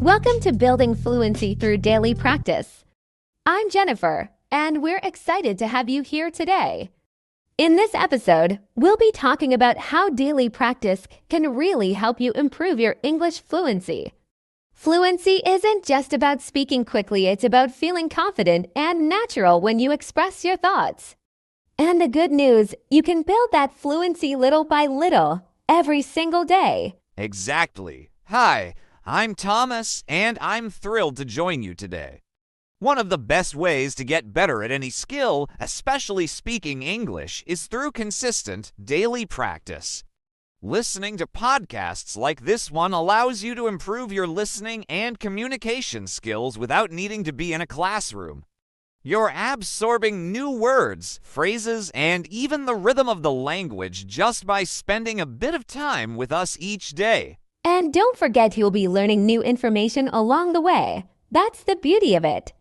Welcome to Building Fluency Through Daily Practice. I'm Jennifer, and we're excited to have you here today. In this episode, we'll be talking about how daily practice can really help you improve your English fluency. Fluency isn't just about speaking quickly, it's about feeling confident and natural when you express your thoughts. And the good news, you can build that fluency little by little, every single day. Exactly. Hi, I'm Thomas, and I'm thrilled to join you today. One of the best ways to get better at any skill, especially speaking English, is through consistent, daily practice. Listening to podcasts like this one allows you to improve your listening and communication skills without needing to be in a classroom. You're absorbing new words, phrases, and even the rhythm of the language just by spending a bit of time with us each day. And don't forget you'll be learning new information along the way. That's the beauty of it.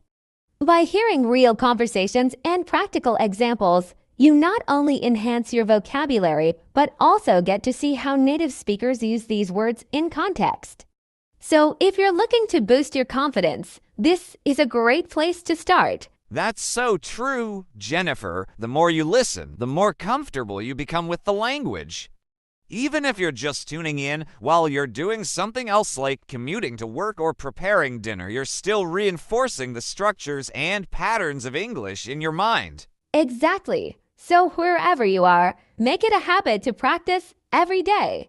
By hearing real conversations and practical examples, you not only enhance your vocabulary, but also get to see how native speakers use these words in context. So if you're looking to boost your confidence, this is a great place to start. That's so true, Jennifer. The more you listen, the more comfortable you become with the language. Even if you're just tuning in while you're doing something else like commuting to work or preparing dinner, you're still reinforcing the structures and patterns of English in your mind. Exactly. So wherever you are, make it a habit to practice every day.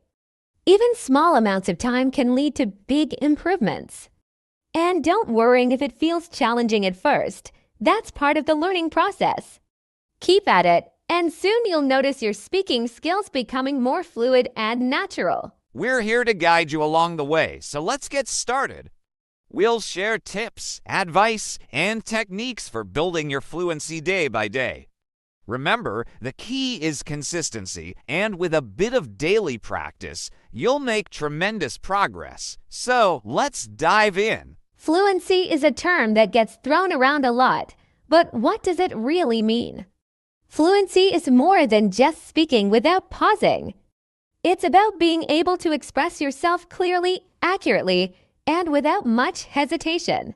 Even small amounts of time can lead to big improvements. And don't worry if it feels challenging at first. That's part of the learning process. Keep at it, and soon you'll notice your speaking skills becoming more fluid and natural. We're here to guide you along the way, so let's get started. We'll share tips, advice, and techniques for building your fluency day by day. Remember, the key is consistency, and with a bit of daily practice, you'll make tremendous progress. So let's dive in. Fluency is a term that gets thrown around a lot, but what does it really mean? Fluency is more than just speaking without pausing. It's about being able to express yourself clearly, accurately, and without much hesitation.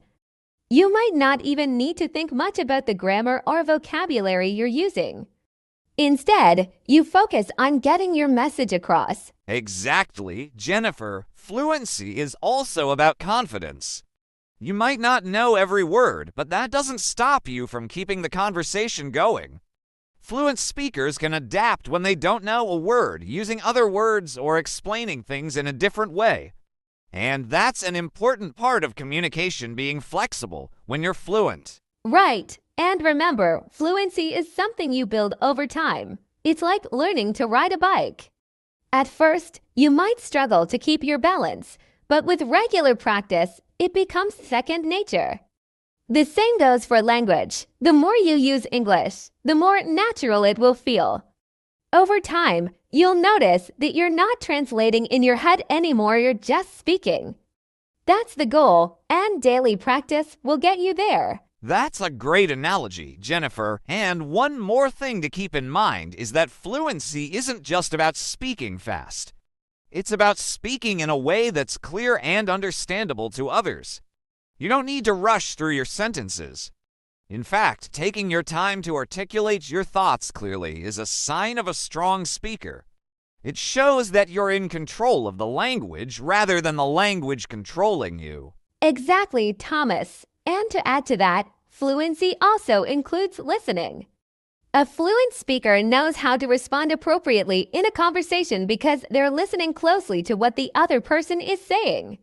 You might not even need to think much about the grammar or vocabulary you're using. Instead, you focus on getting your message across. Exactly, Jennifer. Fluency is also about confidence. You might not know every word, but that doesn't stop you from keeping the conversation going. Fluent speakers can adapt when they don't know a word, using other words or explaining things in a different way. And that's an important part of communication, being flexible when you're fluent. Right. And remember, fluency is something you build over time. It's like learning to ride a bike. At first, you might struggle to keep your balance, but with regular practice, it becomes second nature. The same goes for language. The more you use English, the more natural it will feel. Over time, you'll notice that you're not translating in your head anymore, you're just speaking. That's the goal, and daily practice will get you there. That's a great analogy, Jennifer. And one more thing to keep in mind is that fluency isn't just about speaking fast. It's about speaking in a way that's clear and understandable to others. You don't need to rush through your sentences. In fact, taking your time to articulate your thoughts clearly is a sign of a strong speaker. It shows that you're in control of the language rather than the language controlling you. Exactly, Thomas. And to add to that, fluency also includes listening. A fluent speaker knows how to respond appropriately in a conversation because they're listening closely to what the other person is saying.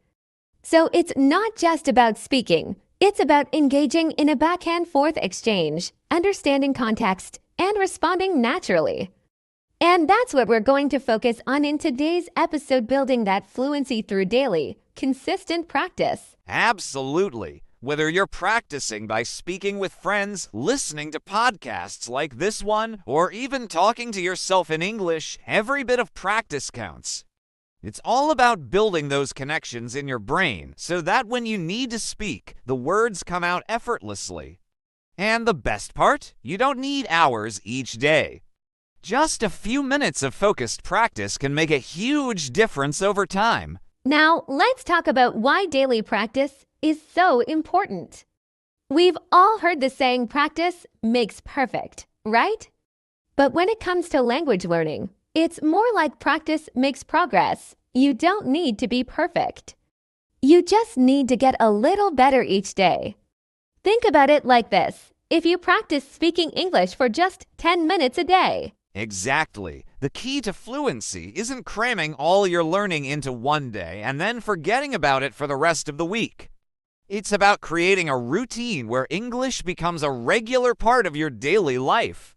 So it's not just about speaking. It's about engaging in a back-and-forth exchange, understanding context, and responding naturally. And that's what we're going to focus on in today's episode, building that fluency through daily, consistent practice. Absolutely. Whether you're practicing by speaking with friends, listening to podcasts like this one, or even talking to yourself in English, every bit of practice counts. It's all about building those connections in your brain so that when you need to speak, the words come out effortlessly. And the best part? You don't need hours each day. Just a few minutes of focused practice can make a huge difference over time. Now, let's talk about why daily practice is so important. We've all heard the saying practice makes perfect, right? But when it comes to language learning, it's more like practice makes progress. You don't need to be perfect. You just need to get a little better each day. Think about it like this. If you practice speaking English for just 10 minutes a day. Exactly. The key to fluency isn't cramming all your learning into one day and then forgetting about it for the rest of the week. It's about creating a routine where English becomes a regular part of your daily life.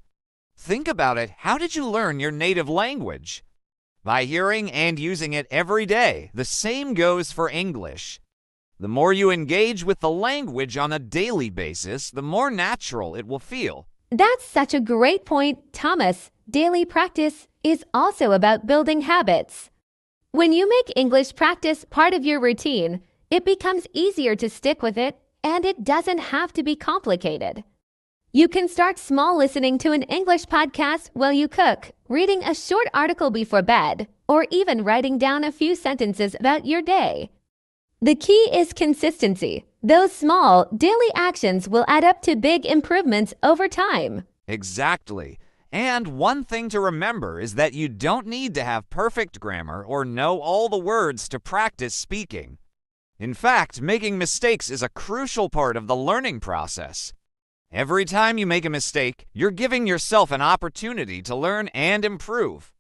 Think about it. How did you learn your native language? By hearing and using it every day. The same goes for English. The more you engage with the language on a daily basis, the more natural it will feel. That's such a great point, Thomas. Daily practice is also about building habits. When you make English practice part of your routine, it becomes easier to stick with it, and it doesn't have to be complicated. You can start small, listening to an English podcast while you cook, reading a short article before bed, or even writing down a few sentences about your day. The key is consistency. Those small, daily actions will add up to big improvements over time. Exactly. And one thing to remember is that you don't need to have perfect grammar or know all the words to practice speaking. In fact, making mistakes is a crucial part of the learning process. Every time you make a mistake, you're giving yourself an opportunity to learn and improve.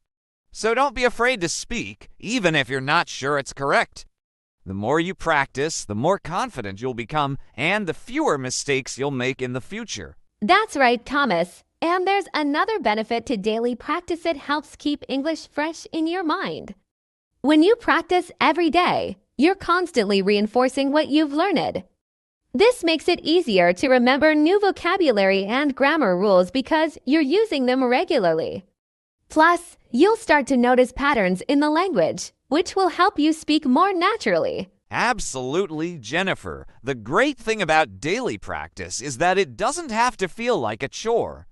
So don't be afraid to speak, even if you're not sure it's correct. The more you practice, the more confident you'll become, and the fewer mistakes you'll make in the future. That's right, Thomas. And there's another benefit to daily practice. It helps keep English fresh in your mind. When you practice every day, you're constantly reinforcing what you've learned. This makes it easier to remember new vocabulary and grammar rules because you're using them regularly. Plus, you'll start to notice patterns in the language, which will help you speak more naturally. Absolutely, Jennifer. The great thing about daily practice is that it doesn't have to feel like a chore.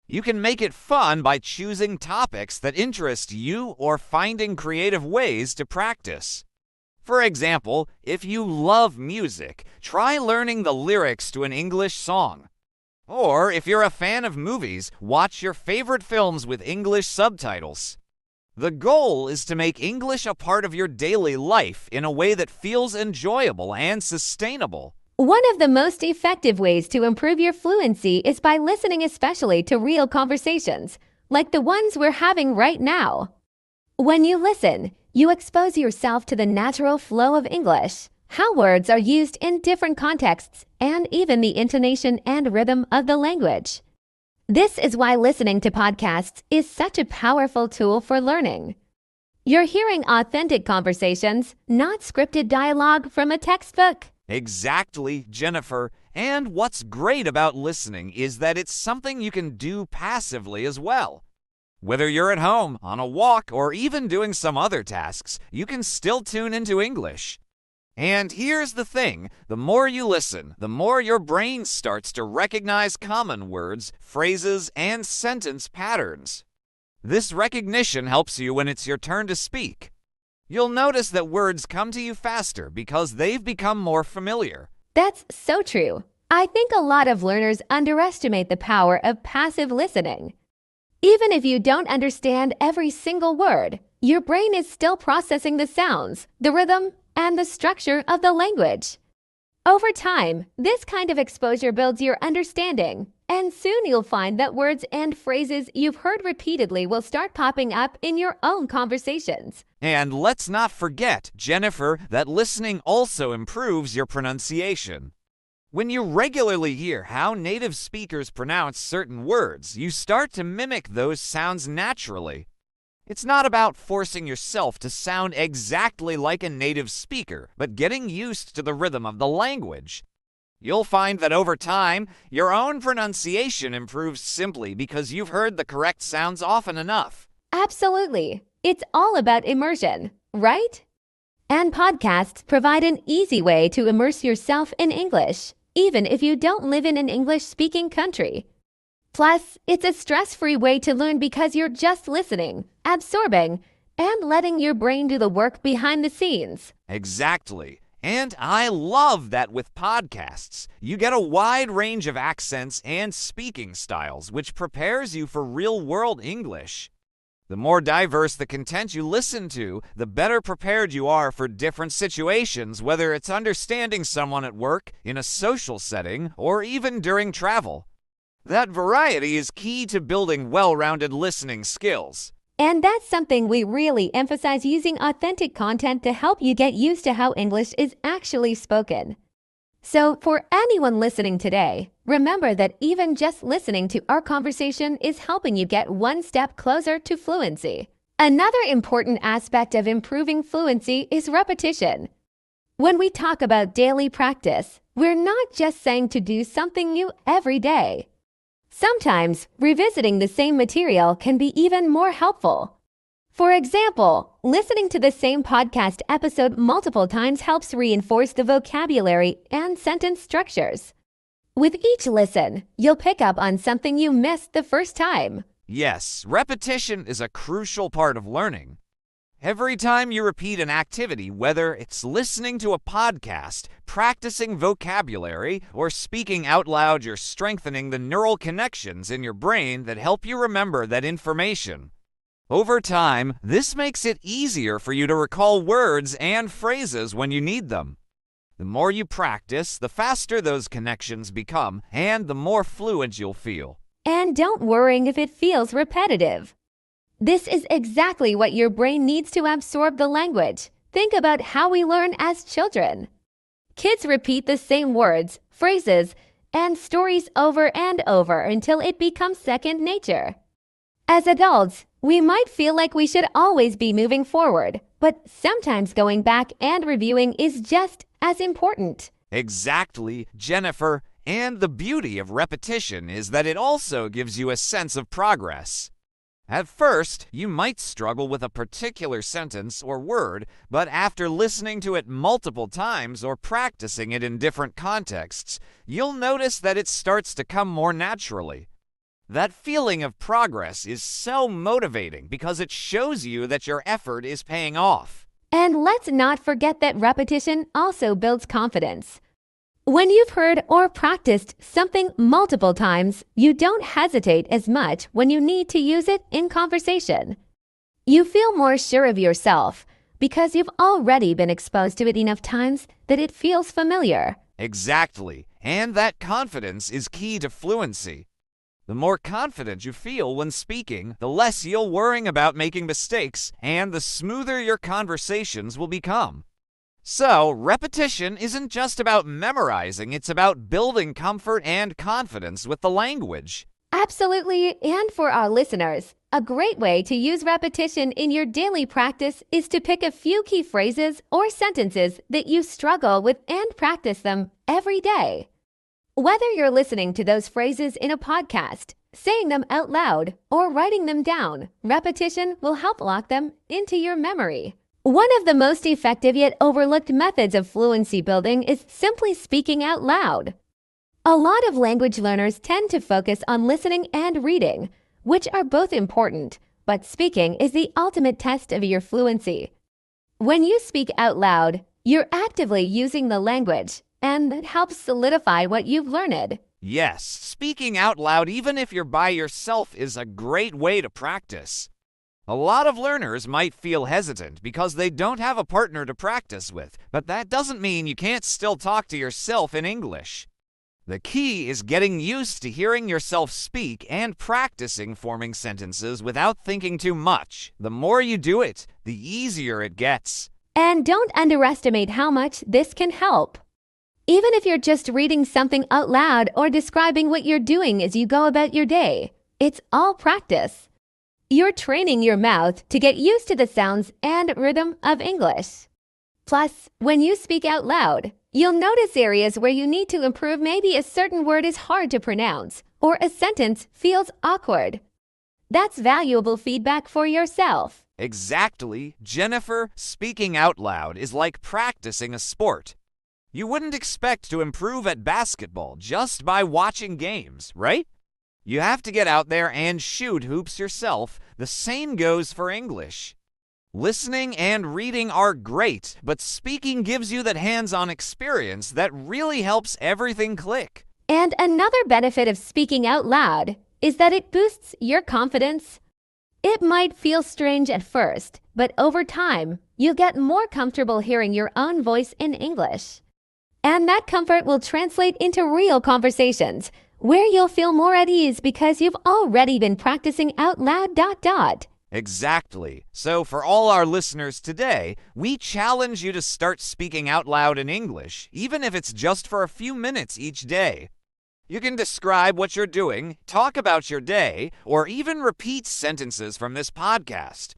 You can make it fun by choosing topics that interest you or finding creative ways to practice. For example, if you love music, try learning the lyrics to an English song. Or if you're a fan of movies, watch your favorite films with English subtitles. The goal is to make English a part of your daily life in a way that feels enjoyable and sustainable. One of the most effective ways to improve your fluency is by listening especially to real conversations, like the ones we're having right now. When you listen, you expose yourself to the natural flow of English, how words are used in different contexts, and even the intonation and rhythm of the language. This is why listening to podcasts is such a powerful tool for learning. You're hearing authentic conversations, not scripted dialogue from a textbook. Exactly, Jennifer. And what's great about listening is that it's something you can do passively as well. Whether you're at home, on a walk, or even doing some other tasks, you can still tune into English. And here's the thing, the more you listen, the more your brain starts to recognize common words, phrases, and sentence patterns. This recognition helps you when it's your turn to speak. You'll notice that words come to you faster because they've become more familiar. That's so true. I think a lot of learners underestimate the power of passive listening. Even if you don't understand every single word, your brain is still processing the sounds, the rhythm, and the structure of the language. Over time, this kind of exposure builds your understanding, and soon you'll find that words and phrases you've heard repeatedly will start popping up in your own conversations. And let's not forget, Jennifer, that listening also improves your pronunciation. When you regularly hear how native speakers pronounce certain words, you start to mimic those sounds naturally. It's not about forcing yourself to sound exactly like a native speaker, but getting used to the rhythm of the language. You'll find that over time, your own pronunciation improves simply because you've heard the correct sounds often enough. Absolutely. It's all about immersion, right? And podcasts provide an easy way to immerse yourself in English, even if you don't live in an English-speaking country. Plus, it's a stress-free way to learn because you're just listening, absorbing, and letting your brain do the work behind the scenes. Exactly. And I love that with podcasts, you get a wide range of accents and speaking styles, which prepares you for real-world English. The more diverse the content you listen to, the better prepared you are for different situations, whether it's understanding someone at work, in a social setting, or even during travel. That variety is key to building well-rounded listening skills. And that's something we really emphasize, using authentic content to help you get used to how English is actually spoken. So, for anyone listening today, remember that even just listening to our conversation is helping you get one step closer to fluency. Another important aspect of improving fluency is repetition. When we talk about daily practice, we're not just saying to do something new every day. Sometimes, revisiting the same material can be even more helpful. For example, listening to the same podcast episode multiple times helps reinforce the vocabulary and sentence structures. With each listen, you'll pick up on something you missed the first time. Yes, repetition is a crucial part of learning. Every time you repeat an activity, whether it's listening to a podcast, practicing vocabulary, or speaking out loud, you're strengthening the neural connections in your brain that help you remember that information. Over time, this makes it easier for you to recall words and phrases when you need them. The more you practice, the faster those connections become, and the more fluent you'll feel. And don't worry if it feels repetitive. This is exactly what your brain needs to absorb the language. Think about how we learn as children. Kids repeat the same words, phrases, and stories over and over until it becomes second nature. As adults, we might feel like we should always be moving forward, but sometimes going back and reviewing is just as important. Exactly, Jennifer. And the beauty of repetition is that it also gives you a sense of progress. At first, you might struggle with a particular sentence or word, but after listening to it multiple times or practicing it in different contexts, you'll notice that it starts to come more naturally. That feeling of progress is so motivating because it shows you that your effort is paying off. And let's not forget that repetition also builds confidence. When you've heard or practiced something multiple times, you don't hesitate as much when you need to use it in conversation. You feel more sure of yourself because you've already been exposed to it enough times that it feels familiar. Exactly, and that confidence is key to fluency. The more confident you feel when speaking, the less you'll worry about making mistakes, and the smoother your conversations will become. So, repetition isn't just about memorizing, it's about building comfort and confidence with the language. Absolutely, and for our listeners, a great way to use repetition in your daily practice is to pick a few key phrases or sentences that you struggle with and practice them every day. Whether you're listening to those phrases in a podcast, saying them out loud, or writing them down, repetition will help lock them into your memory. One of the most effective yet overlooked methods of fluency building is simply speaking out loud. A lot of language learners tend to focus on listening and reading, which are both important, but speaking is the ultimate test of your fluency. When you speak out loud, you're actively using the language, and that helps solidify what you've learned. Yes, speaking out loud even if you're by yourself is a great way to practice. A lot of learners might feel hesitant because they don't have a partner to practice with, but that doesn't mean you can't still talk to yourself in English. The key is getting used to hearing yourself speak and practicing forming sentences without thinking too much. The more you do it, the easier it gets. And don't underestimate how much this can help. Even if you're just reading something out loud or describing what you're doing as you go about your day, it's all practice. You're training your mouth to get used to the sounds and rhythm of English. Plus, when you speak out loud, you'll notice areas where you need to improve. Maybe a certain word is hard to pronounce, or a sentence feels awkward. That's valuable feedback for yourself. Exactly, Jennifer. Speaking out loud is like practicing a sport. You wouldn't expect to improve at basketball just by watching games, right? You have to get out there and shoot hoops yourself. The same goes for English. Listening and reading are great, but speaking gives you that hands-on experience that really helps everything click. And another benefit of speaking out loud is that it boosts your confidence. It might feel strange at first, but over time, you'll get more comfortable hearing your own voice in English. And that comfort will translate into real conversations, where you'll feel more at ease because you've already been practicing out loud. Exactly. So for all our listeners today, we challenge you to start speaking out loud in English, even if it's just for a few minutes each day. You can describe what you're doing, talk about your day, or even repeat sentences from this podcast.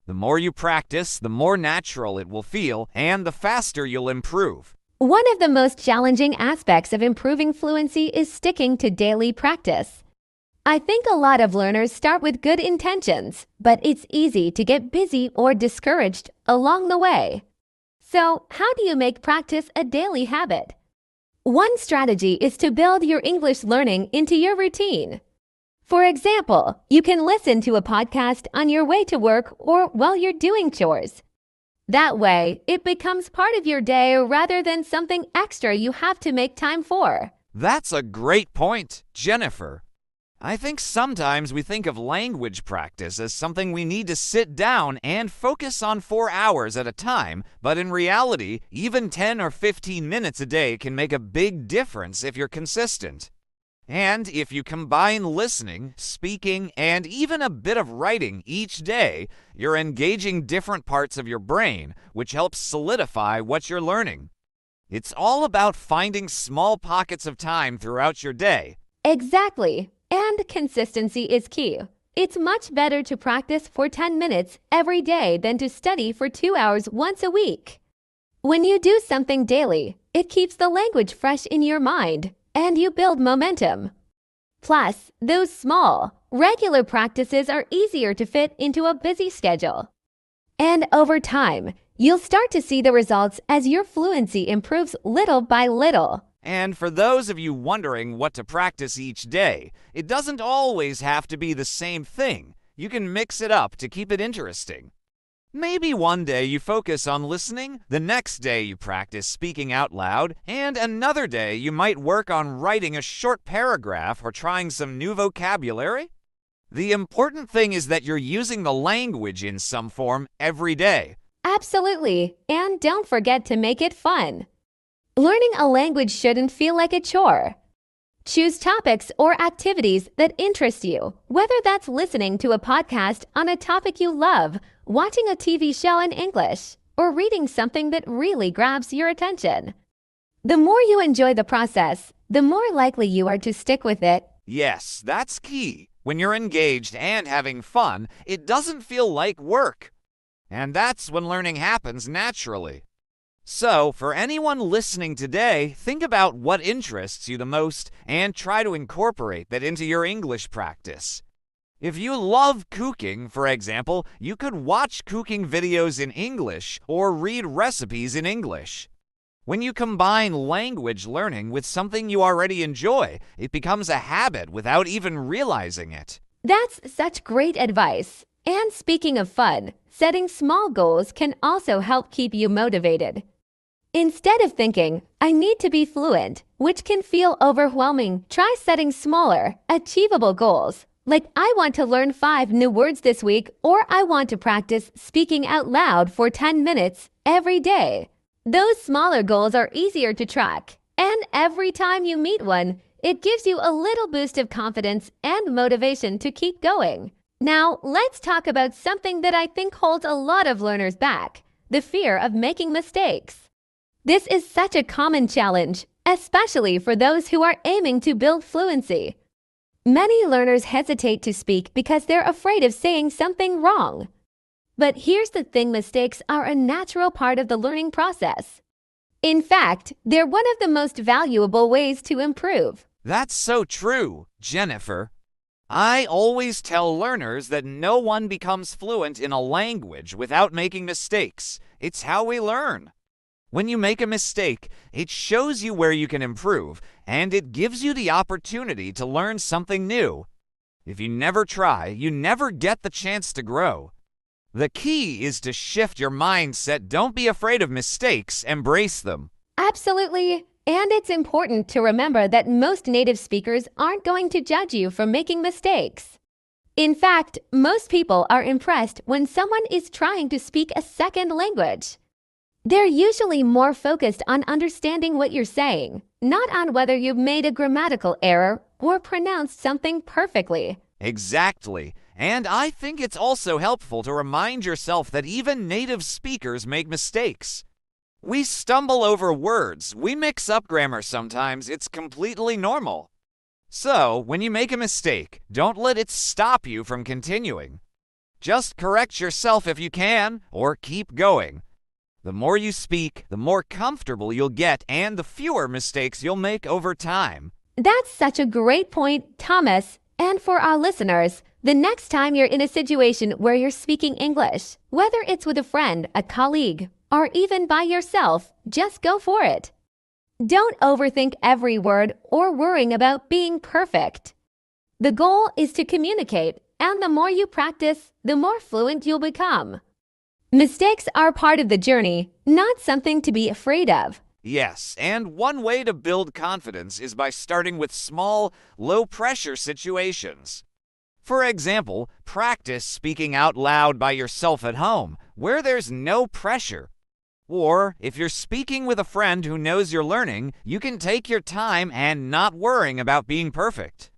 The more you practice, the more natural it will feel, and the faster you'll improve. One of the most challenging aspects of improving fluency is sticking to daily practice. I think a lot of learners start with good intentions, but it's easy to get busy or discouraged along the way. So, how do you make practice a daily habit? One strategy is to build your English learning into your routine. For example, you can listen to a podcast on your way to work or while you're doing chores. That way, it becomes part of your day rather than something extra you have to make time for. That's a great point, Jennifer. I think sometimes we think of language practice as something we need to sit down and focus on 4 hours at a time, but in reality, even 10 or 15 minutes a day can make a big difference if you're consistent. And if you combine listening, speaking, and even a bit of writing each day, you're engaging different parts of your brain, which helps solidify what you're learning. It's all about finding small pockets of time throughout your day. Exactly. And consistency is key. It's much better to practice for 10 minutes every day than to study for 2 hours once a week. When you do something daily, it keeps the language fresh in your mind, and you build momentum. Plus, those small, regular practices are easier to fit into a busy schedule. And over time, you'll start to see the results as your fluency improves little by little. And for those of you wondering what to practice each day, it doesn't always have to be the same thing. You can mix it up to keep it interesting. Maybe one day you focus on listening, the next day you practice speaking out loud, and another day you might work on writing a short paragraph or trying some new vocabulary. The important thing is that you're using the language in some form every day. Absolutely, and don't forget to make it fun. Learning a language shouldn't feel like a chore. Choose topics or activities that interest you, whether that's listening to a podcast on a topic you love, watching a TV show in English, or reading something that really grabs your attention. The more you enjoy the process, the more likely you are to stick with it. Yes, that's key. When you're engaged and having fun, it doesn't feel like work. And that's when learning happens naturally. So, for anyone listening today, think about what interests you the most and try to incorporate that into your English practice. If you love cooking, for example, you could watch cooking videos in English or read recipes in English. When you combine language learning with something you already enjoy, it becomes a habit without even realizing it. That's such great advice. And speaking of fun, setting small goals can also help keep you motivated. Instead of thinking, I need to be fluent, which can feel overwhelming, try setting smaller, achievable goals. Like, I want to learn 5 new words this week, or I want to practice speaking out loud for 10 minutes every day. Those smaller goals are easier to track, and every time you meet one, it gives you a little boost of confidence and motivation to keep going. Now, let's talk about something that I think holds a lot of learners back, the fear of making mistakes. This is such a common challenge, especially for those who are aiming to build fluency. Many learners hesitate to speak because they're afraid of saying something wrong. But here's the thing, mistakes are a natural part of the learning process. In fact, they're one of the most valuable ways to improve. That's so true, Jennifer. I always tell learners that no one becomes fluent in a language without making mistakes. It's how we learn. When you make a mistake, it shows you where you can improve, and it gives you the opportunity to learn something new. If you never try, you never get the chance to grow. The key is to shift your mindset. Don't be afraid of mistakes, embrace them. Absolutely. And it's important to remember that most native speakers aren't going to judge you for making mistakes. In fact, most people are impressed when someone is trying to speak a second language. They're usually more focused on understanding what you're saying, not on whether you've made a grammatical error or pronounced something perfectly. Exactly. And I think it's also helpful to remind yourself that even native speakers make mistakes. We stumble over words, we mix up grammar sometimes, it's completely normal. So, when you make a mistake, don't let it stop you from continuing. Just correct yourself if you can, or keep going. The more you speak, the more comfortable you'll get and the fewer mistakes you'll make over time. That's such a great point, Thomas. And for our listeners, the next time you're in a situation where you're speaking English, whether it's with a friend, a colleague, or even by yourself, just go for it. Don't overthink every word or worrying about being perfect. The goal is to communicate, and the more you practice, the more fluent you'll become. Mistakes are part of the journey, not something to be afraid of. Yes, and one way to build confidence is by starting with small, low-pressure situations. For example, practice speaking out loud by yourself at home, where there's no pressure. Or, if you're speaking with a friend who knows you're learning, you can take your time and not worrying about being perfect.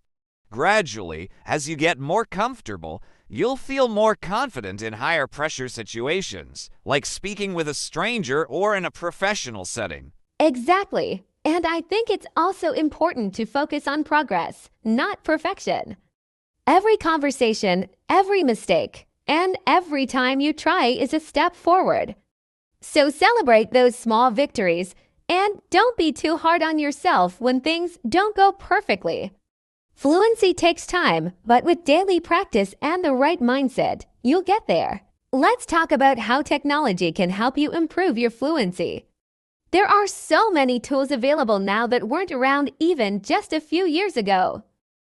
Gradually, as you get more comfortable, you'll feel more confident in higher pressure situations, like speaking with a stranger or in a professional setting. Exactly. And I think it's also important to focus on progress, not perfection. Every conversation, every mistake, and every time you try is a step forward. So celebrate those small victories and don't be too hard on yourself when things don't go perfectly. Fluency takes time, but with daily practice and the right mindset, you'll get there. Let's talk about how technology can help you improve your fluency. There are so many tools available now that weren't around even just a few years ago.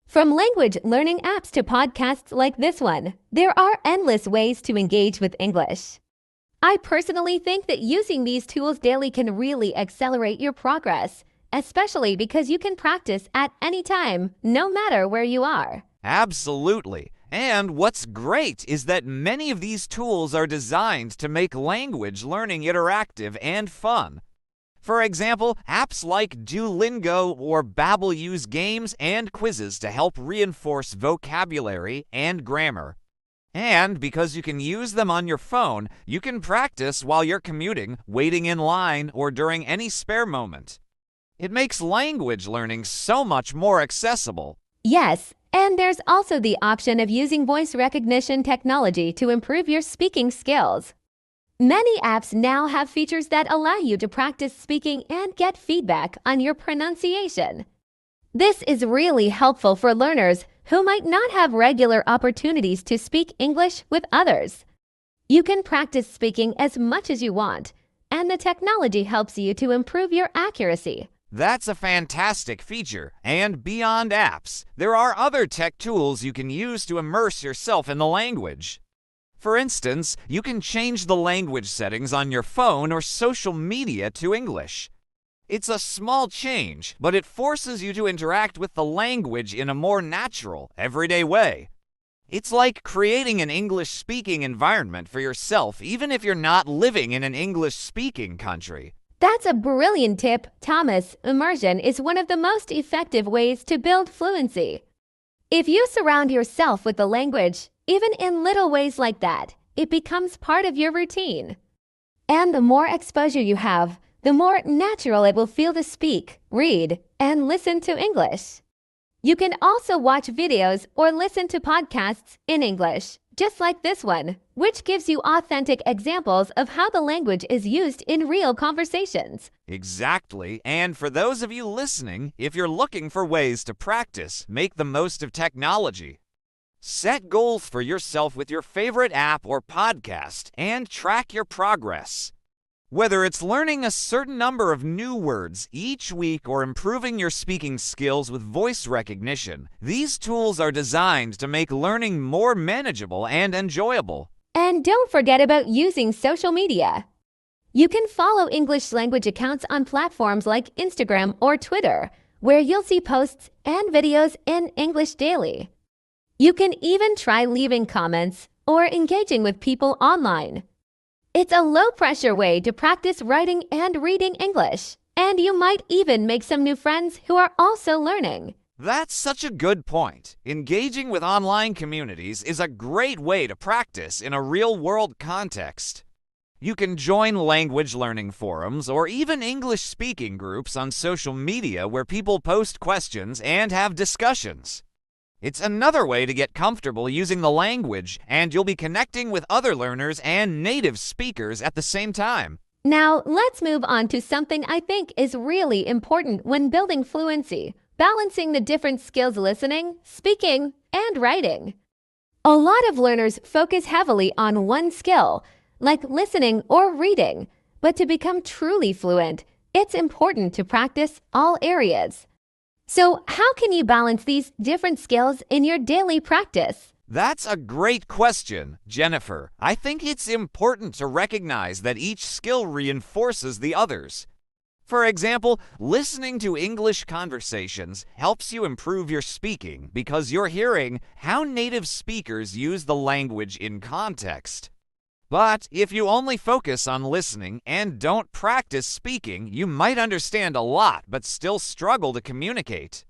From language learning apps to podcasts like this one, there are endless ways to engage with English. I personally think that using these tools daily can really accelerate your progress, especially because you can practice at any time, no matter where you are. Absolutely. And what's great is that many of these tools are designed to make language learning interactive and fun. For example, apps like Duolingo or Babbel use games and quizzes to help reinforce vocabulary and grammar. And because you can use them on your phone, you can practice while you're commuting, waiting in line, or during any spare moment. It makes language learning so much more accessible. Yes, and there's also the option of using voice recognition technology to improve your speaking skills. Many apps now have features that allow you to practice speaking and get feedback on your pronunciation. This is really helpful for learners who might not have regular opportunities to speak English with others. You can practice speaking as much as you want, and the technology helps you to improve your accuracy. That's a fantastic feature. And beyond apps, there are other tech tools you can use to immerse yourself in the language. For instance, you can change the language settings on your phone or social media to English. It's a small change, but it forces you to interact with the language in a more natural, everyday way. It's like creating an English-speaking environment for yourself, even if you're not living in an English-speaking country. That's a brilliant tip, Thomas. Immersion is one of the most effective ways to build fluency. If you surround yourself with the language, even in little ways like that, it becomes part of your routine. And the more exposure you have, the more natural it will feel to speak, read, and listen to English. You can also watch videos or listen to podcasts in English, just like this one, which gives you authentic examples of how the language is used in real conversations. Exactly. And for those of you listening, if you're looking for ways to practice, make the most of technology. Set goals for yourself with your favorite app or podcast and track your progress. Whether it's learning a certain number of new words each week or improving your speaking skills with voice recognition, these tools are designed to make learning more manageable and enjoyable. And don't forget about using social media. You can follow English language accounts on platforms like Instagram or Twitter, where you'll see posts and videos in English daily. You can even try leaving comments or engaging with people online. It's a low-pressure way to practice writing and reading English, and you might even make some new friends who are also learning. That's such a good point. Engaging with online communities is a great way to practice in a real-world context. You can join language learning forums or even English-speaking groups on social media where people post questions and have discussions. It's another way to get comfortable using the language, and you'll be connecting with other learners and native speakers at the same time. Now, let's move on to something I think is really important when building fluency, balancing the different skills listening, speaking, and writing. A lot of learners focus heavily on one skill, like listening or reading, but to become truly fluent, it's important to practice all areas. So, how can you balance these different skills in your daily practice? That's a great question, Jennifer. I think it's important to recognize that each skill reinforces the others. For example, listening to English conversations helps you improve your speaking because you're hearing how native speakers use the language in context. But if you only focus on listening and don't practice speaking, you might understand a lot but still struggle to communicate.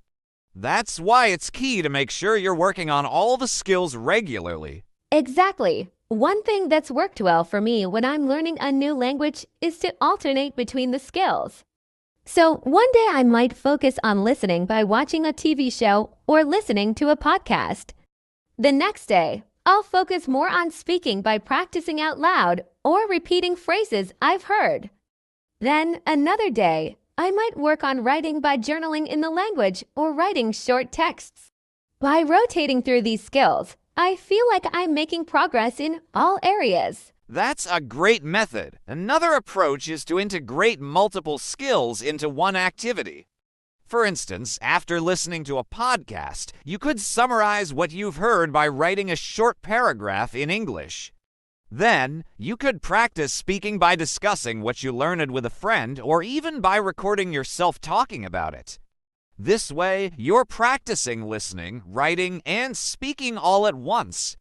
That's why it's key to make sure you're working on all the skills regularly. Exactly. One thing that's worked well for me when I'm learning a new language is to alternate between the skills. So one day I might focus on listening by watching a TV show or listening to a podcast. The next day, I'll focus more on speaking by practicing out loud or repeating phrases I've heard. Then another day, I might work on writing by journaling in the language or writing short texts. By rotating through these skills, I feel like I'm making progress in all areas. That's a great method. Another approach is to integrate multiple skills into one activity. For instance, after listening to a podcast, you could summarize what you've heard by writing a short paragraph in English. Then, you could practice speaking by discussing what you learned with a friend or even by recording yourself talking about it. This way, you're practicing listening, writing, and speaking all at once.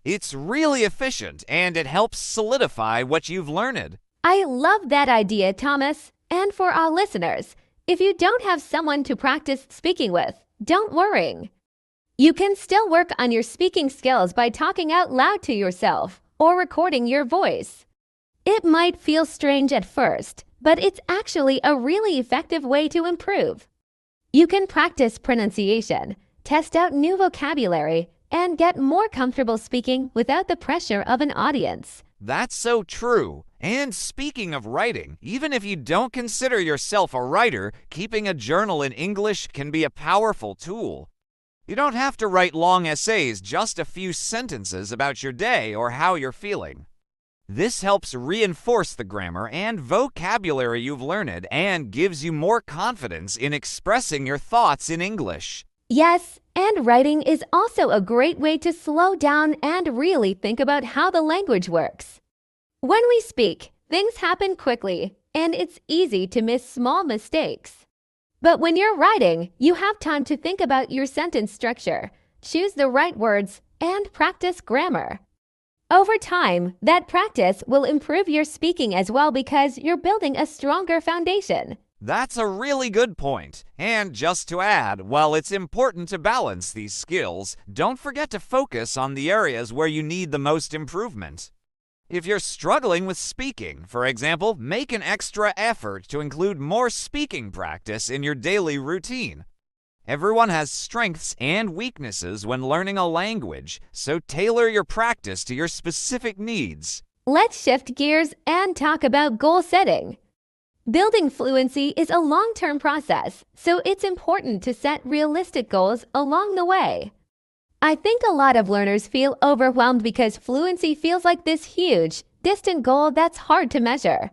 It's really efficient and it helps solidify what you've learned. I love that idea, Thomas. And for our listeners, if you don't have someone to practice speaking with, don't worry. You can still work on your speaking skills by talking out loud to yourself or recording your voice. It might feel strange at first, but it's actually a really effective way to improve. You can practice pronunciation, test out new vocabulary, and get more comfortable speaking without the pressure of an audience. That's so true. And speaking of writing, even if you don't consider yourself a writer, keeping a journal in English can be a powerful tool. You don't have to write long essays, just a few sentences about your day or how you're feeling. This helps reinforce the grammar and vocabulary you've learned and gives you more confidence in expressing your thoughts in English. Yes, and writing is also a great way to slow down and really think about how the language works. When we speak, things happen quickly, and it's easy to miss small mistakes. But when you're writing, you have time to think about your sentence structure, choose the right words, and practice grammar. Over time, that practice will improve your speaking as well because you're building a stronger foundation. That's a really good point. And just to add, while it's important to balance these skills, don't forget to focus on the areas where you need the most improvement. If you're struggling with speaking, for example, make an extra effort to include more speaking practice in your daily routine. Everyone has strengths and weaknesses when learning a language, so tailor your practice to your specific needs. Let's shift gears and talk about goal setting. Building fluency is a long-term process, so it's important to set realistic goals along the way. I think a lot of learners feel overwhelmed because fluency feels like this huge, distant goal that's hard to measure.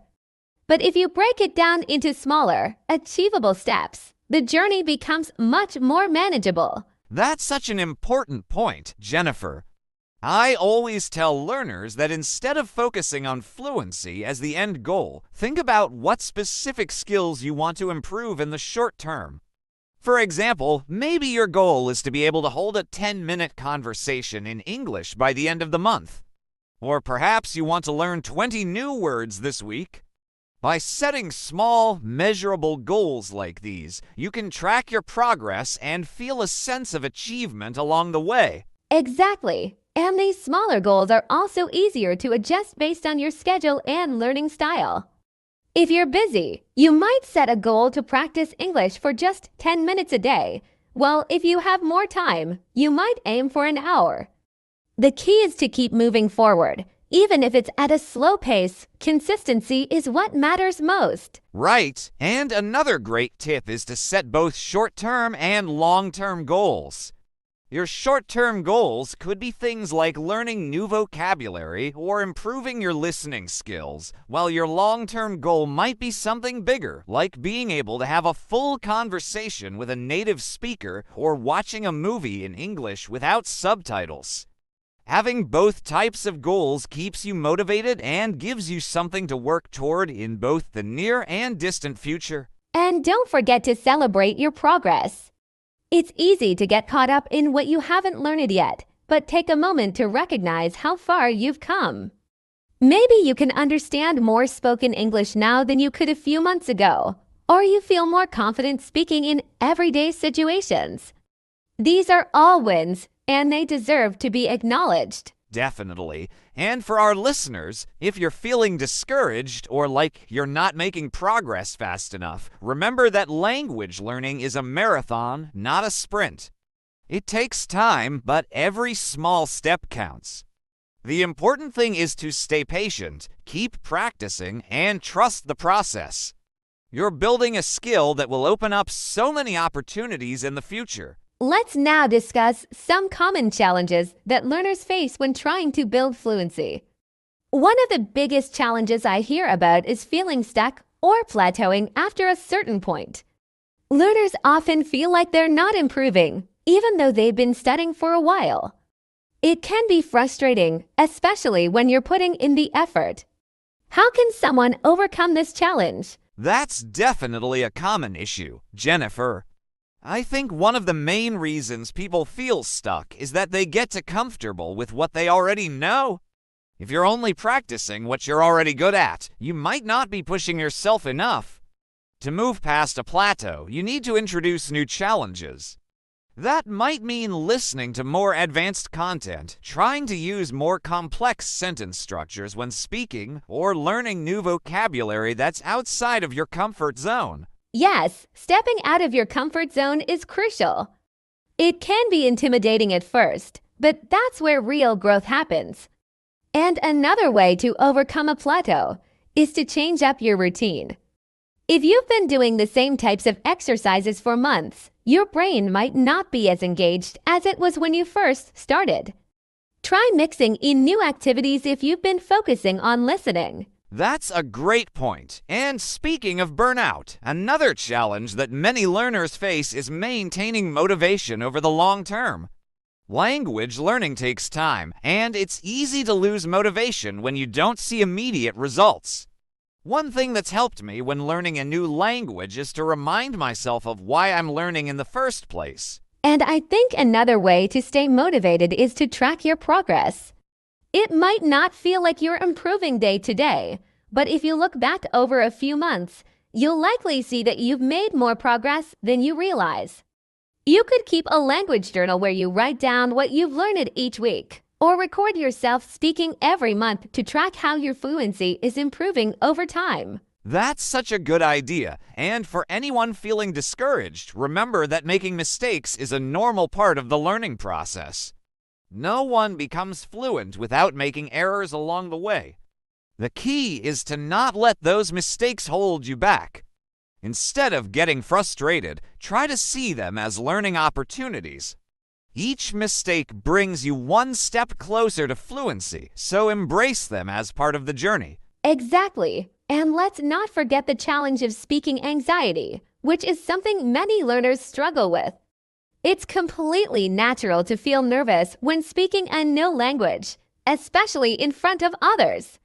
But if you break it down into smaller, achievable steps, the journey becomes much more manageable. That's such an important point, Jennifer. I always tell learners that instead of focusing on fluency as the end goal, think about what specific skills you want to improve in the short term. For example, maybe your goal is to be able to hold a 10-minute conversation in English by the end of the month. Or perhaps you want to learn 20 new words this week. By setting small, measurable goals like these, you can track your progress and feel a sense of achievement along the way. Exactly. And these smaller goals are also easier to adjust based on your schedule and learning style. If you're busy, you might set a goal to practice English for just 10 minutes a day. Well, if you have more time, you might aim for an hour. The key is to keep moving forward. Even if it's at a slow pace, consistency is what matters most. Right. And another great tip is to set both short-term and long-term goals. Your short-term goals could be things like learning new vocabulary or improving your listening skills, while your long-term goal might be something bigger, like being able to have a full conversation with a native speaker or watching a movie in English without subtitles. Having both types of goals keeps you motivated and gives you something to work toward in both the near and distant future. And don't forget to celebrate your progress. It's easy to get caught up in what you haven't learned yet, but take a moment to recognize how far you've come. Maybe you can understand more spoken English now than you could a few months ago, or you feel more confident speaking in everyday situations. These are all wins, and they deserve to be acknowledged. Definitely. And for our listeners, if you're feeling discouraged or like you're not making progress fast enough, remember that language learning is a marathon, not a sprint. It takes time, but every small step counts. The important thing is to stay patient, keep practicing, and trust the process. You're building a skill that will open up so many opportunities in the future. Let's now discuss some common challenges that learners face when trying to build fluency. One of the biggest challenges I hear about is feeling stuck or plateauing after a certain point. Learners often feel like they're not improving, even though they've been studying for a while. It can be frustrating, especially when you're putting in the effort. How can someone overcome this challenge? That's definitely a common issue, Jennifer. I think one of the main reasons people feel stuck is that they get too comfortable with what they already know. If you're only practicing what you're already good at, you might not be pushing yourself enough. To move past a plateau, you need to introduce new challenges. That might mean listening to more advanced content, trying to use more complex sentence structures when speaking, or learning new vocabulary that's outside of your comfort zone. Yes, stepping out of your comfort zone is crucial. It can be intimidating at first, but that's where real growth happens. And another way to overcome a plateau is to change up your routine. If you've been doing the same types of exercises for months, your brain might not be as engaged as it was when you first started. Try mixing in new activities if you've been focusing on listening. That's a great point. And speaking of burnout, another challenge that many learners face is maintaining motivation over the long term. Language learning takes time, and it's easy to lose motivation when you don't see immediate results. One thing that's helped me when learning a new language is to remind myself of why I'm learning in the first place. And I think another way to stay motivated is to track your progress. It might not feel like you're improving day to day, but if you look back over a few months, you'll likely see that you've made more progress than you realize. You could keep a language journal where you write down what you've learned each week, or record yourself speaking every month to track how your fluency is improving over time. That's such a good idea, and for anyone feeling discouraged, remember that making mistakes is a normal part of the learning process. No one becomes fluent without making errors along the way. The key is to not let those mistakes hold you back. Instead of getting frustrated, try to see them as learning opportunities. Each mistake brings you one step closer to fluency, so embrace them as part of the journey. Exactly. And let's not forget the challenge of speaking anxiety, which is something many learners struggle with. It's completely natural to feel nervous when speaking a new language, especially in front of others.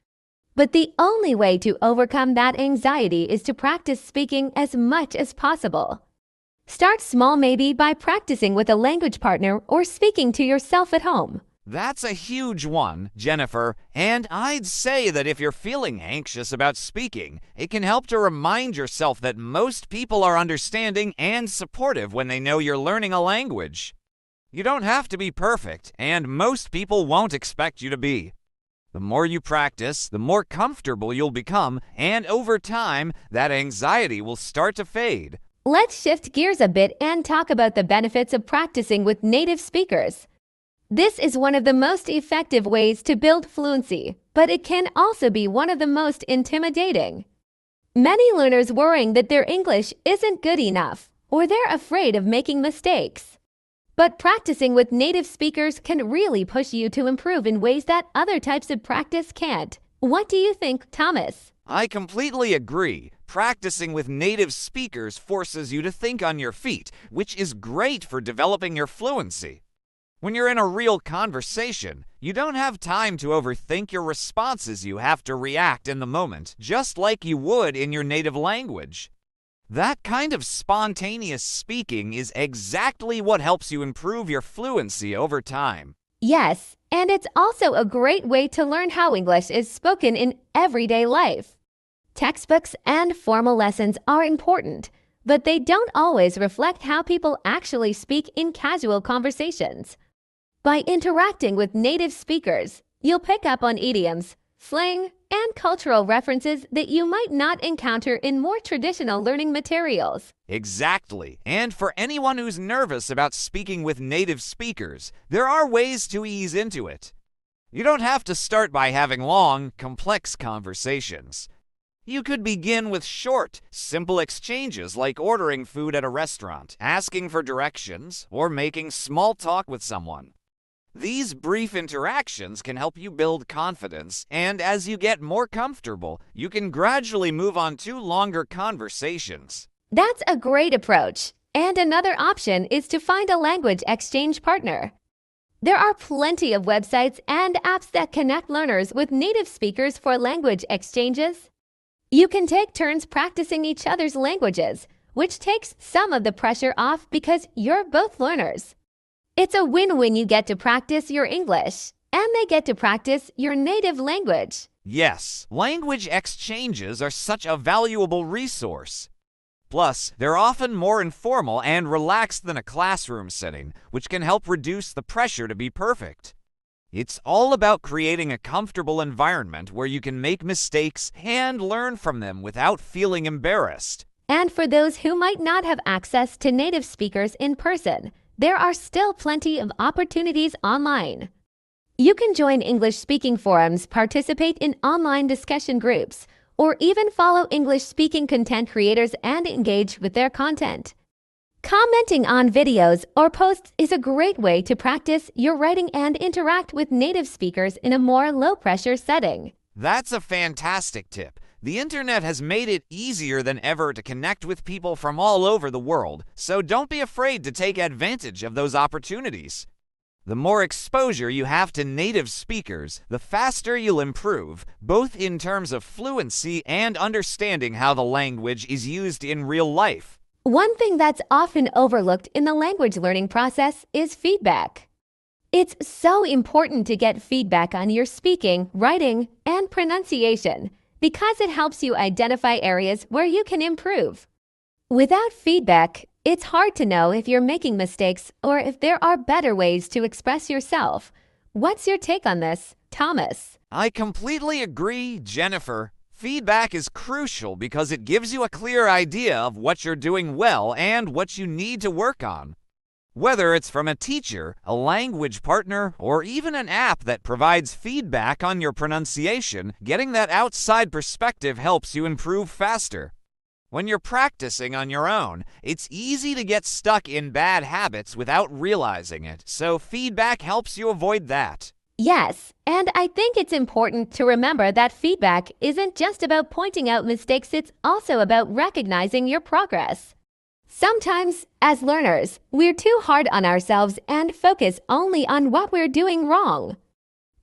But the only way to overcome that anxiety is to practice speaking as much as possible. Start small, maybe by practicing with a language partner or speaking to yourself at home. That's a huge one, Jennifer, and I'd say that if you're feeling anxious about speaking, it can help to remind yourself that most people are understanding and supportive when they know you're learning a language. You don't have to be perfect, and most people won't expect you to be. The more you practice, the more comfortable you'll become, and over time, that anxiety will start to fade. Let's shift gears a bit and talk about the benefits of practicing with native speakers. This is one of the most effective ways to build fluency, but it can also be one of the most intimidating. Many learners worrying that their English isn't good enough, or they're afraid of making mistakes. But practicing with native speakers can really push you to improve in ways that other types of practice can't. What do you think, Thomas? I completely agree. Practicing with native speakers forces you to think on your feet, which is great for developing your fluency. When you're in a real conversation, you don't have time to overthink your responses. You have to react in the moment, just like you would in your native language. That kind of spontaneous speaking is exactly what helps you improve your fluency over time. Yes, and it's also a great way to learn how English is spoken in everyday life. Textbooks and formal lessons are important, but they don't always reflect how people actually speak in casual conversations. By interacting with native speakers, you'll pick up on idioms, slang, and cultural references that you might not encounter in more traditional learning materials. Exactly. And for anyone who's nervous about speaking with native speakers, there are ways to ease into it. You don't have to start by having long, complex conversations. You could begin with short, simple exchanges like ordering food at a restaurant, asking for directions, or making small talk with someone. These brief interactions can help you build confidence, and as you get more comfortable, you can gradually move on to longer conversations. That's a great approach. And another option is to find a language exchange partner. There are plenty of websites and apps that connect learners with native speakers for language exchanges. You can take turns practicing each other's languages, which takes some of the pressure off because you're both learners. It's a win-win. You get to practice your English, and they get to practice your native language. Yes, language exchanges are such a valuable resource. Plus, they're often more informal and relaxed than a classroom setting, which can help reduce the pressure to be perfect. It's all about creating a comfortable environment where you can make mistakes and learn from them without feeling embarrassed. And for those who might not have access to native speakers in person, there are still plenty of opportunities online. You can join English-speaking forums, participate in online discussion groups, or even follow English-speaking content creators and engage with their content. Commenting on videos or posts is a great way to practice your writing and interact with native speakers in a more low-pressure setting. That's a fantastic tip. The internet has made it easier than ever to connect with people from all over the world, so don't be afraid to take advantage of those opportunities. The more exposure you have to native speakers, the faster you'll improve, both in terms of fluency and understanding how the language is used in real life. One thing that's often overlooked in the language learning process is feedback. It's so important to get feedback on your speaking, writing, and pronunciation because it helps you identify areas where you can improve. Without feedback, it's hard to know if you're making mistakes or if there are better ways to express yourself. What's your take on this, Thomas? I completely agree, Jennifer. Feedback is crucial because it gives you a clear idea of what you're doing well and what you need to work on. Whether it's from a teacher, a language partner, or even an app that provides feedback on your pronunciation, getting that outside perspective helps you improve faster. When you're practicing on your own, it's easy to get stuck in bad habits without realizing it, so feedback helps you avoid that. Yes, and I think it's important to remember that feedback isn't just about pointing out mistakes, it's also about recognizing your progress. Sometimes, as learners, we're too hard on ourselves and focus only on what we're doing wrong.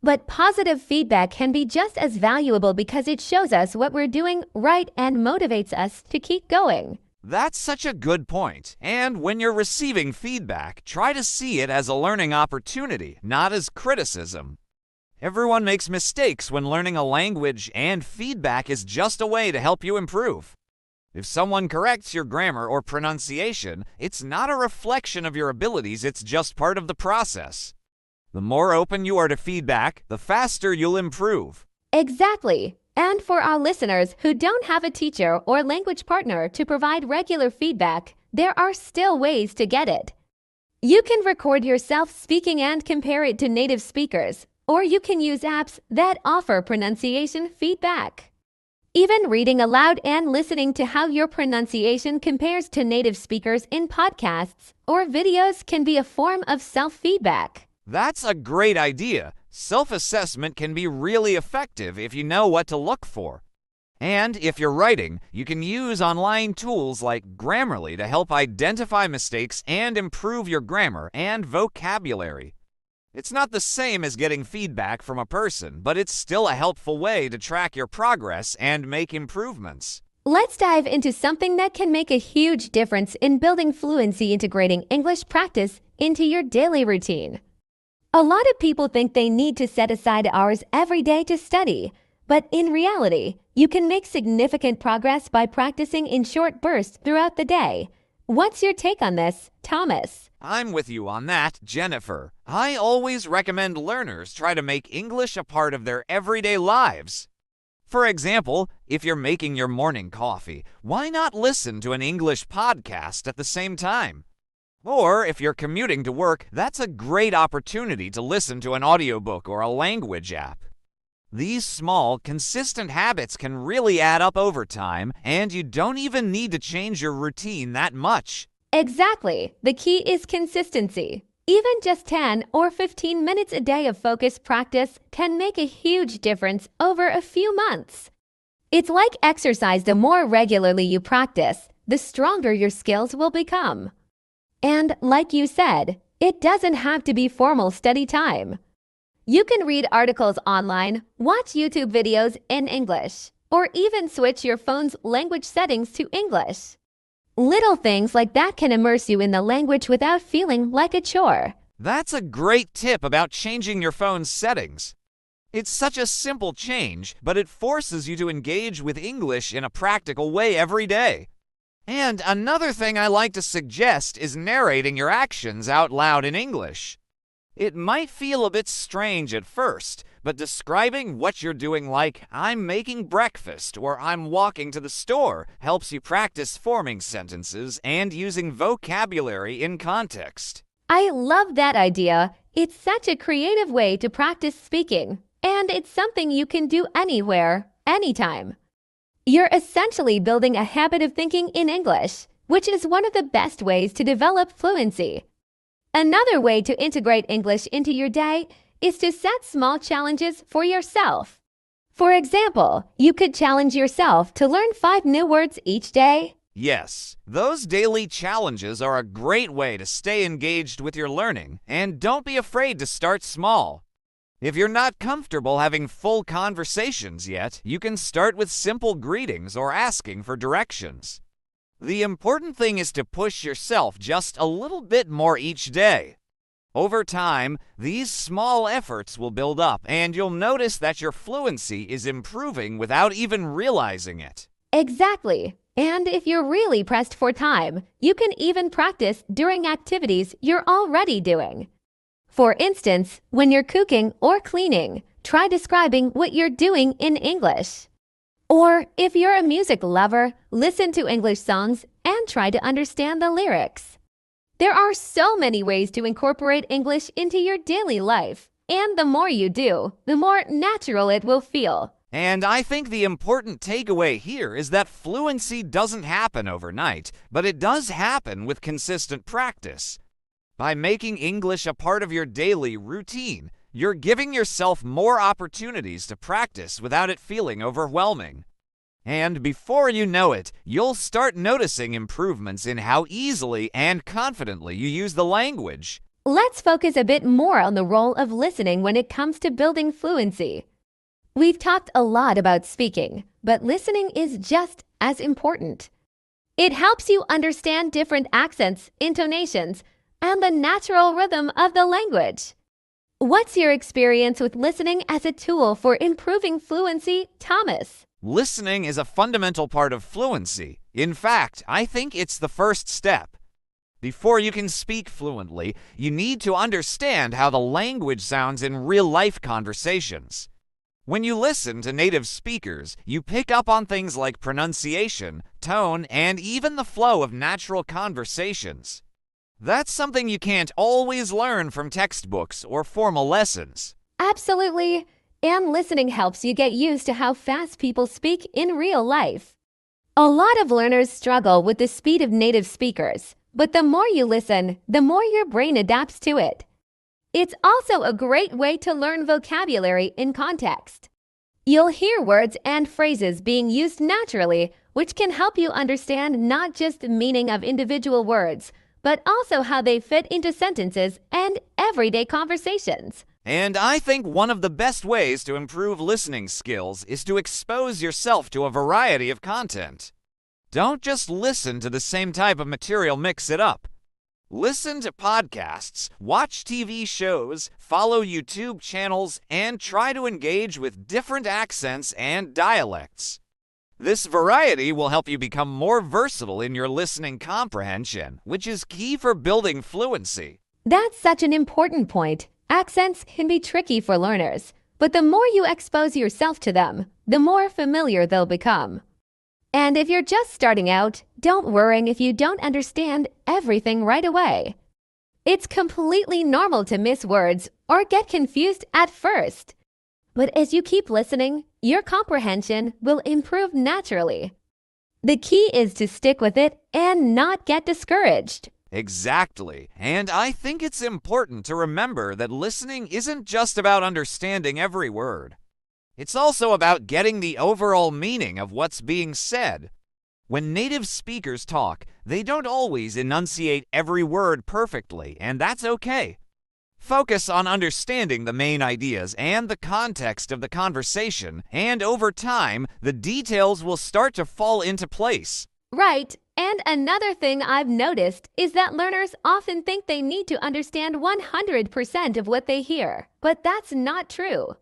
But positive feedback can be just as valuable because it shows us what we're doing right and motivates us to keep going. That's such a good point. And when you're receiving feedback, try to see it as a learning opportunity, not as criticism. Everyone makes mistakes when learning a language, and feedback is just a way to help you improve. If someone corrects your grammar or pronunciation, it's not a reflection of your abilities, it's just part of the process. The more open you are to feedback, the faster you'll improve. Exactly. And for our listeners who don't have a teacher or language partner to provide regular feedback, there are still ways to get it. You can record yourself speaking and compare it to native speakers, or you can use apps that offer pronunciation feedback. Even reading aloud and listening to how your pronunciation compares to native speakers in podcasts or videos can be a form of self-feedback. That's a great idea. Self-assessment can be really effective if you know what to look for. And if you're writing, you can use online tools like Grammarly to help identify mistakes and improve your grammar and vocabulary. It's not the same as getting feedback from a person, but it's still a helpful way to track your progress and make improvements. Let's dive into something that can make a huge difference in building fluency, integrating English practice into your daily routine. A lot of people think they need to set aside hours every day to study, but in reality, you can make significant progress by practicing in short bursts throughout the day. What's your take on this, Thomas? I'm with you on that, Jennifer. I always recommend learners try to make English a part of their everyday lives. For example, if you're making your morning coffee, why not listen to an English podcast at the same time? Or if you're commuting to work, that's a great opportunity to listen to an audiobook or a language app. These small, consistent habits can really add up over time, and you don't even need to change your routine that much. Exactly. The key is consistency. Even just 10 or 15 minutes a day of focused practice can make a huge difference over a few months. It's like exercise. The more regularly you practice, the stronger your skills will become. And like you said, it doesn't have to be formal study time. You can read articles online, watch YouTube videos in English, or even switch your phone's language settings to English. Little things like that can immerse you in the language without feeling like a chore. That's a great tip about changing your phone's settings. It's such a simple change, but it forces you to engage with English in a practical way every day. And another thing I like to suggest is narrating your actions out loud in English. It might feel a bit strange at first, but describing what you're doing like, "I'm making breakfast" or "I'm walking to the store" helps you practice forming sentences and using vocabulary in context. I love that idea. It's such a creative way to practice speaking, and it's something you can do anywhere, anytime. You're essentially building a habit of thinking in English, which is one of the best ways to develop fluency. Another way to integrate English into your day is to set small challenges for yourself. For example, you could challenge yourself to learn 5 new words each day. Yes, those daily challenges are a great way to stay engaged with your learning, and don't be afraid to start small. If you're not comfortable having full conversations yet, you can start with simple greetings or asking for directions. The important thing is to push yourself just a little bit more each day. Over time, these small efforts will build up, and you'll notice that your fluency is improving without even realizing it. Exactly. And if you're really pressed for time, you can even practice during activities you're already doing. For instance, when you're cooking or cleaning, try describing what you're doing in English. Or if you're a music lover, listen to English songs and try to understand the lyrics. There are so many ways to incorporate English into your daily life, and the more you do, the more natural it will feel. And I think the important takeaway here is that fluency doesn't happen overnight, but it does happen with consistent practice. By making English a part of your daily routine, you're giving yourself more opportunities to practice without it feeling overwhelming. And before you know it, you'll start noticing improvements in how easily and confidently you use the language. Let's focus a bit more on the role of listening when it comes to building fluency. We've talked a lot about speaking, but listening is just as important. It helps you understand different accents, intonations, and the natural rhythm of the language. What's your experience with listening as a tool for improving fluency, Thomas? Listening is a fundamental part of fluency. In fact, I think it's the first step. Before you can speak fluently, you need to understand how the language sounds in real-life conversations. When you listen to native speakers, you pick up on things like pronunciation, tone, and even the flow of natural conversations. That's something you can't always learn from textbooks or formal lessons. Absolutely. And listening helps you get used to how fast people speak in real life. A lot of learners struggle with the speed of native speakers, but the more you listen, the more your brain adapts to it. It's also a great way to learn vocabulary in context. You'll hear words and phrases being used naturally, which can help you understand not just the meaning of individual words, but also how they fit into sentences and everyday conversations. And I think one of the best ways to improve listening skills is to expose yourself to a variety of content. Don't just listen to the same type of material, mix it up. Listen to podcasts, watch TV shows, follow YouTube channels, and try to engage with different accents and dialects. This variety will help you become more versatile in your listening comprehension, which is key for building fluency. That's such an important point. Accents can be tricky for learners, but the more you expose yourself to them, the more familiar they'll become. And if you're just starting out, don't worry if you don't understand everything right away. It's completely normal to miss words or get confused at first. But as you keep listening, your comprehension will improve naturally. The key is to stick with it and not get discouraged. Exactly. And I think it's important to remember that listening isn't just about understanding every word. It's also about getting the overall meaning of what's being said. When native speakers talk, they don't always enunciate every word perfectly, and that's okay. Focus on understanding the main ideas and the context of the conversation, and over time, the details will start to fall into place. Right. And another thing I've noticed is that learners often think they need to understand 100% of what they hear, but that's not true.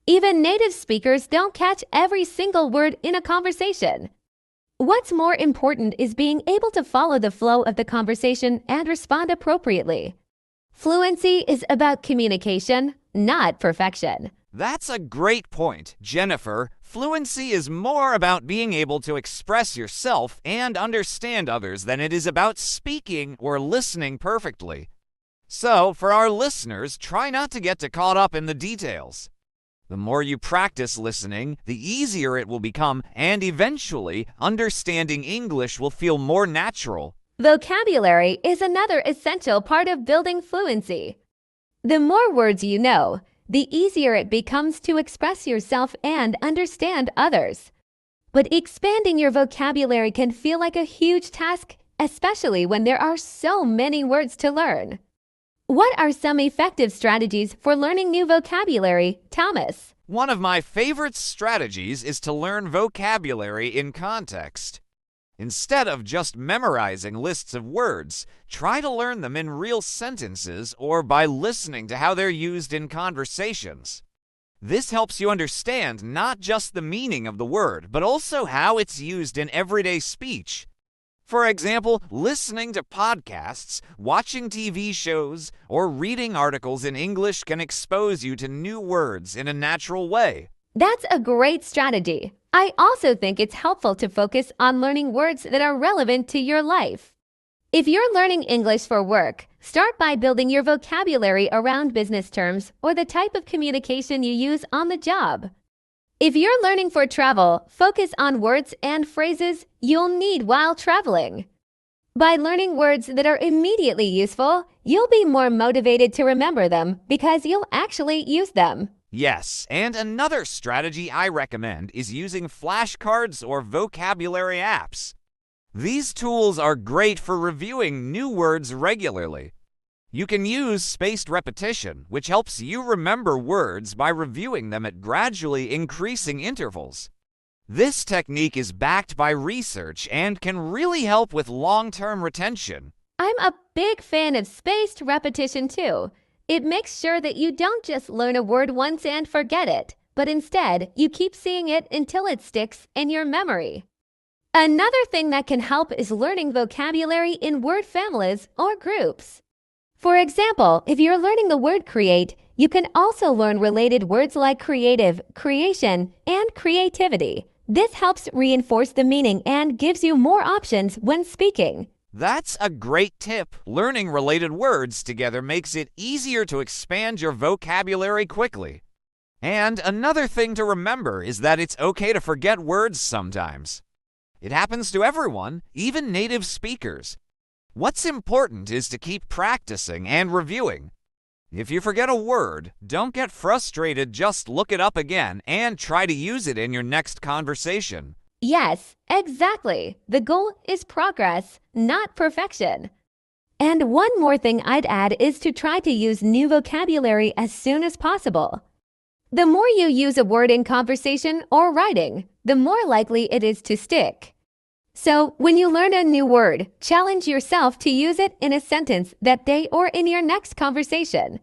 Even native speakers don't catch every single word in a conversation. What's more important is being able to follow the flow of the conversation and respond appropriately. Fluency is about communication, not perfection. That's a great point, Jennifer. Fluency is more about being able to express yourself and understand others than it is about speaking or listening perfectly. So, for our listeners, try not to get caught up in the details. The more you practice listening, the easier it will become, and eventually, understanding English will feel more natural. Vocabulary is another essential part of building fluency. The more words you know, the easier it becomes to express yourself and understand others. But expanding your vocabulary can feel like a huge task, especially when there are so many words to learn. What are some effective strategies for learning new vocabulary, Thomas? One of my favorite strategies is to learn vocabulary in context. Instead of just memorizing lists of words, try to learn them in real sentences or by listening to how they're used in conversations. This helps you understand not just the meaning of the word, but also how it's used in everyday speech. For example, listening to podcasts, watching TV shows, or reading articles in English can expose you to new words in a natural way. That's a great strategy. I also think it's helpful to focus on learning words that are relevant to your life. If you're learning English for work, start by building your vocabulary around business terms or the type of communication you use on the job. If you're learning for travel, focus on words and phrases you'll need while traveling. By learning words that are immediately useful, you'll be more motivated to remember them because you'll actually use them. Yes, and another strategy I recommend is using flashcards or vocabulary apps. These tools are great for reviewing new words regularly. You can use spaced repetition, which helps you remember words by reviewing them at gradually increasing intervals. This technique is backed by research and can really help with long-term retention. I'm a big fan of spaced repetition too. It makes sure that you don't just learn a word once and forget it, but instead you keep seeing it until it sticks in your memory. Another thing that can help is learning vocabulary in word families or groups. For example, if you're learning the word create, you can also learn related words like creative, creation, and creativity. This helps reinforce the meaning and gives you more options when speaking. That's a great tip. Learning related words together makes it easier to expand your vocabulary quickly. And another thing to remember is that it's okay to forget words sometimes. It happens to everyone, even native speakers. What's important is to keep practicing and reviewing. If you forget a word, don't get frustrated, just look it up again and try to use it in your next conversation. Yes, exactly. The goal is progress, not perfection. And one more thing I'd add is to try to use new vocabulary as soon as possible. The more you use a word in conversation or writing, the more likely it is to stick. So, when you learn a new word, challenge yourself to use it in a sentence that day or in your next conversation.